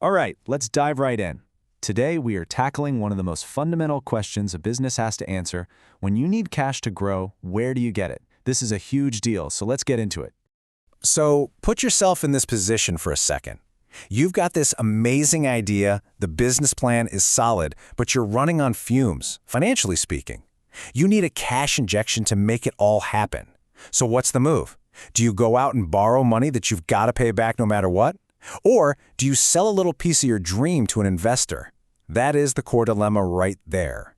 All right, let's dive right in. Today, we are tackling one of the most fundamental questions a business has to answer. When you need cash to grow, where do you get it? This is a huge deal, so let's get into it. So put yourself in this position for a second. You've got this amazing idea, the business plan is solid, but you're running on fumes, financially speaking. You need a cash injection to make it all happen. So what's the move? Do you go out and borrow money that you've got to pay back no matter what? Or do you sell a little piece of your dream to an investor? That is the core dilemma right there.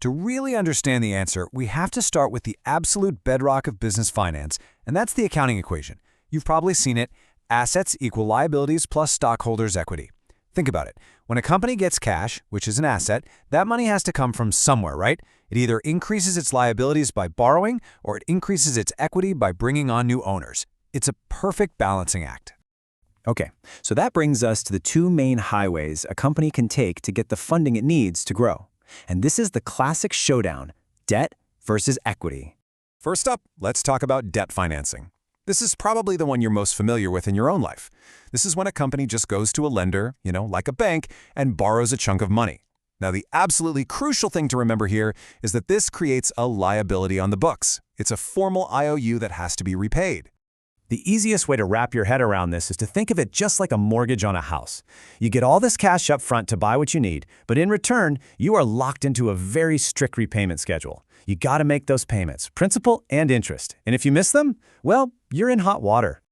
To really understand the answer, we have to start with the absolute bedrock of business finance, and that's the accounting equation. You've probably seen it. Assets equal liabilities plus stockholders' equity. Think about it. When a company gets cash, which is an asset, that money has to come from somewhere, right? It either increases its liabilities by borrowing or it increases its equity by bringing on new owners. It's a perfect balancing act. Okay, so that brings us to the two main highways a company can take to get the funding it needs to grow. And this is the classic showdown, debt versus equity. First up, let's talk about debt financing. This is probably the one you're most familiar with in your own life. This is when a company just goes to a lender, like a bank, and borrows a chunk of money. Now, the absolutely crucial thing to remember here is that this creates a liability on the books. It's a formal IOU that has to be repaid. The easiest way to wrap your head around this is to think of it just like a mortgage on a house. You get all this cash up front to buy what you need, but in return, you are locked into a very strict repayment schedule. You got to make those payments, principal and interest. And if you miss them, well, you're in hot water.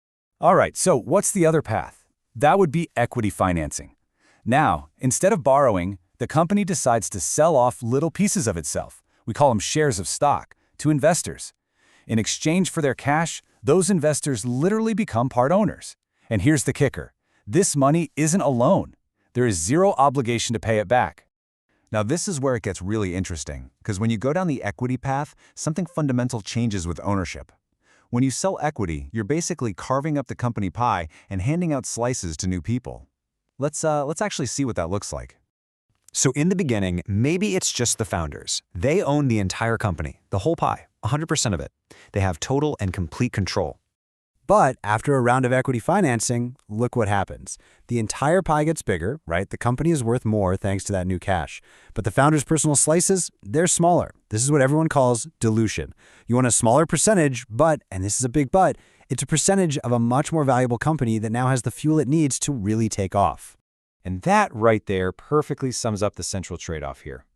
All right, so what's the other path? That would be equity financing. Now, instead of borrowing, the company decides to sell off little pieces of itself. We call them shares of stock to investors. In exchange for their cash, those investors literally become part owners. And here's the kicker. This money isn't a loan. There is zero obligation to pay it back. Now, this is where it gets really interesting, because when you go down the equity path, something fundamental changes with ownership. When you sell equity, you're basically carving up the company pie and handing out slices to new people. Let's actually see what that looks like. So in the beginning, maybe it's just the founders. They own the entire company, the whole pie, 100% of it. They have total and complete control. But after a round of equity financing, look what happens. The entire pie gets bigger, right? The company is worth more thanks to that new cash. But the founders' personal slices, they're smaller. This is what everyone calls dilution. You want a smaller percentage, but, and this is a big but, it's a percentage of a much more valuable company that now has the fuel it needs to really take off. And that right there perfectly sums up the central trade-off here.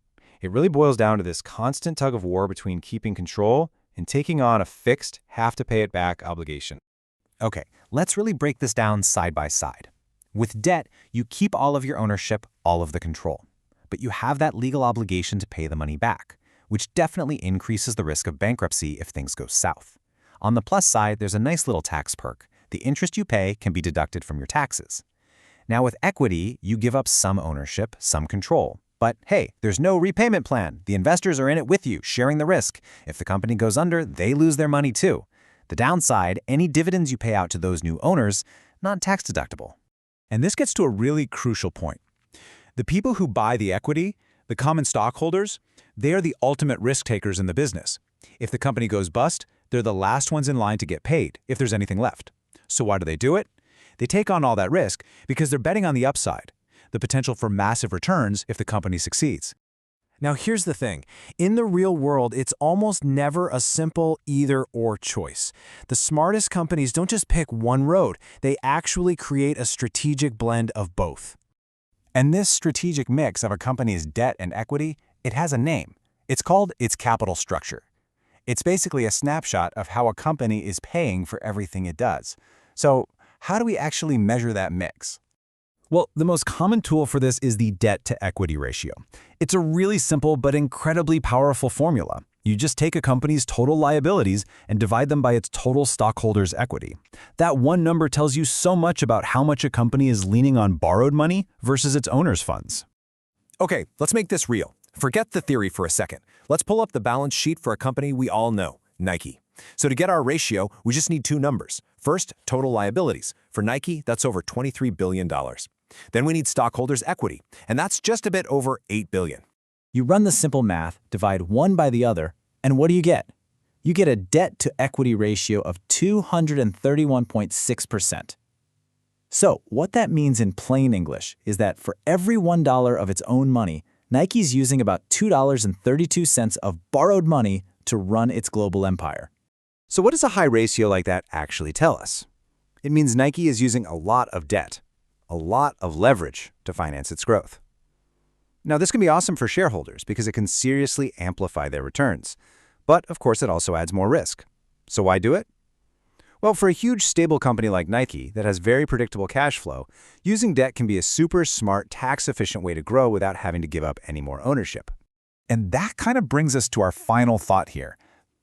It really boils down to this constant tug of war between keeping control and taking on a fixed, have-to-pay-it-back obligation. Okay, let's really break this down side by side. With debt, you keep all of your ownership, all of the control. But you have that legal obligation to pay the money back, which definitely increases the risk of bankruptcy if things go south. On the plus side, there's a nice little tax perk. The interest you pay can be deducted from your taxes. Now with equity, you give up some ownership, some control. But hey, there's no repayment plan. The investors are in it with you, sharing the risk. If the company goes under, they lose their money too. The downside, any dividends you pay out to those new owners, not tax deductible. And this gets to a really crucial point. The people who buy the equity, the common stockholders, they are the ultimate risk takers in the business. If the company goes bust, they're the last ones in line to get paid, if there's anything left. So why do they do it? They take on all that risk because they're betting on the upside, the potential for massive returns if the company succeeds. Now here's the thing. In the real world, it's almost never a simple either-or choice. The smartest companies don't just pick one road. They actually create a strategic blend of both. And this strategic mix of a company's debt and equity, it has a name. It's called its capital structure. It's basically a snapshot of how a company is paying for everything it does. So how do we actually measure that mix? Well, the most common tool for this is the debt-to-equity ratio. It's a really simple but incredibly powerful formula. You just take a company's total liabilities and divide them by its total stockholders' equity. That one number tells you so much about how much a company is leaning on borrowed money versus its owners' funds. Okay, let's make this real. Forget the theory for a second. Let's pull up the balance sheet for a company we all know, Nike. So to get our ratio, we just need two numbers. First, total liabilities. For Nike, that's over $23 billion. Then we need stockholders' equity, and that's just a bit over $8 billion. You run the simple math, divide one by the other, and what do you get? You get a debt-to-equity ratio of 231.6%. So, what that means in plain English is that for every $1 of its own money, Nike's using about $2.32 of borrowed money to run its global empire. So what does a high ratio like that actually tell us? It means Nike is using a lot of debt, a lot of leverage to finance its growth. Now, this can be awesome for shareholders because it can seriously amplify their returns. But, of course, it also adds more risk. So why do it? Well, for a huge, stable company like Nike that has very predictable cash flow, using debt can be a super smart, tax-efficient way to grow without having to give up any more ownership. And that kind of brings us to our final thought here.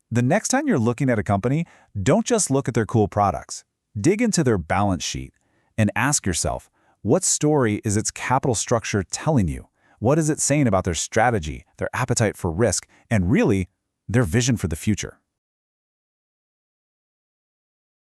The next time you're looking at a company, don't just look at their cool products. Dig into their balance sheet and ask yourself, what story is its capital structure telling you? What is it saying about their strategy, their appetite for risk, and really, their vision for the future?